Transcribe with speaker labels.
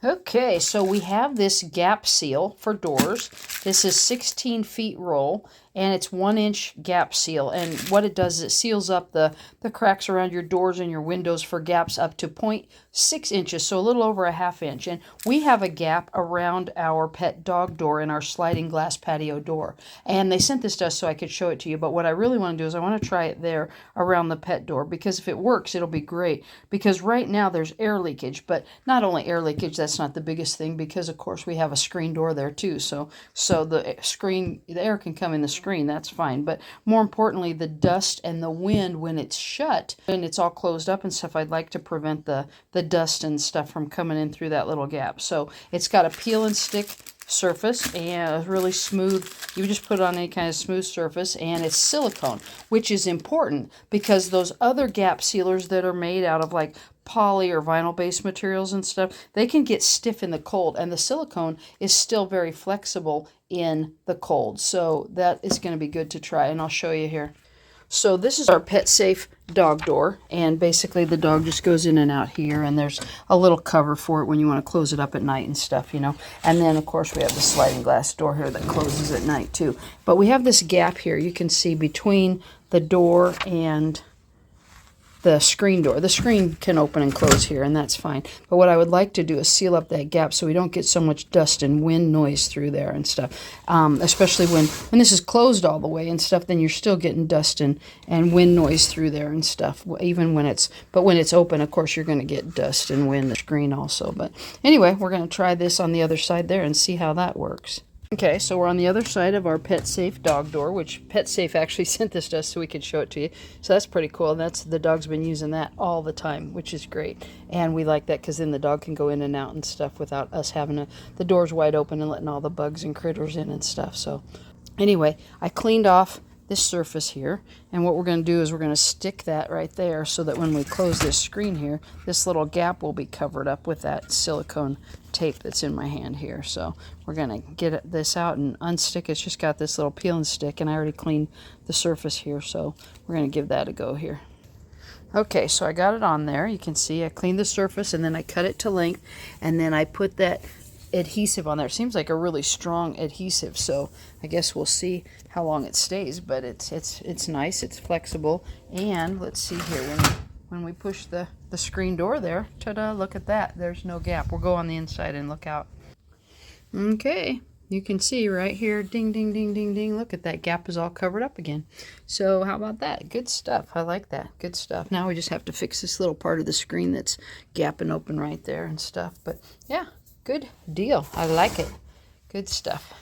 Speaker 1: Okay, so we have this gap seal for doors. This is 16 feet roll, and it's 1-inch gap seal. And what it does is it seals up the cracks around your doors and your windows for gaps up to 0.6 inches, so a little over a ½ inch. And we have a gap around our pet dog door in our sliding glass patio door. And they sent this to us so I could show it to you. But what I really want to do is I want to try it there around the pet door, because if it works, it'll be great. Because right now there's air leakage, but not only air leakage, that's not the biggest thing, because of course we have a screen door there too. So the air can come in the screen, that's fine. But more importantly, the dust and the wind when it's shut and it's all closed up and stuff, I'd like to prevent the dust and stuff from coming in through that little gap. So it's got a peel and stick surface and really smooth. You just put it on any kind of smooth surface, and it's silicone, which is important because those other gap sealers that are made out of like poly or vinyl based materials and stuff, they can get stiff in the cold, and the silicone is still very flexible in the cold. So that is going to be good to try, and I'll show you here. So this is our PetSafe dog door, and basically the dog just goes in and out here, and there's a little cover for it when you want to close it up at night and stuff, you know. And then of course we have the sliding glass door here that closes at night too. But we have this gap here, you can see, between the door and the screen door. The screen can open and close here, and that's fine. But what I would like to do is seal up that gap so we don't get so much dust and wind noise through there and stuff. Especially when this is closed all the way and stuff, then you're still getting dust and wind noise through there and stuff. Even when it's open, of course, you're going to get dust and wind the screen also. But anyway, we're going to try this on the other side there and see how that works. Okay, so we're on the other side of our PetSafe dog door, which PetSafe actually sent this to us so we could show it to you. So that's pretty cool. The dog's been using that all the time, which is great. And we like that because then the dog can go in and out and stuff without us having the doors wide open and letting all the bugs and critters in and stuff. So anyway, I cleaned off this surface here, and what we're going to do is we're going to stick that right there so that when we close this screen here, this little gap will be covered up with that silicone tape that's in my hand here. So we're going to get this out and unstick. It's just got this little peel and stick, and I already cleaned the surface here, so we're going to give that a go here. Okay, so I got it on there. You can see I cleaned the surface, and then I cut it to length, and then I put that adhesive on there. It seems like a really strong adhesive, so I guess we'll see how long it stays. But it's nice, it's flexible, and let's see here, when we push the screen door there, ta-da, look at that, there's no gap. We'll go on the inside and look out. Okay, you can see right here, ding ding ding ding ding, look at that gap is all covered up again. So how about that? Good stuff. I like that. Good stuff. Now we just have to fix this little part of the screen that's gapping open right there and stuff. But yeah, good deal. I like it. Good stuff.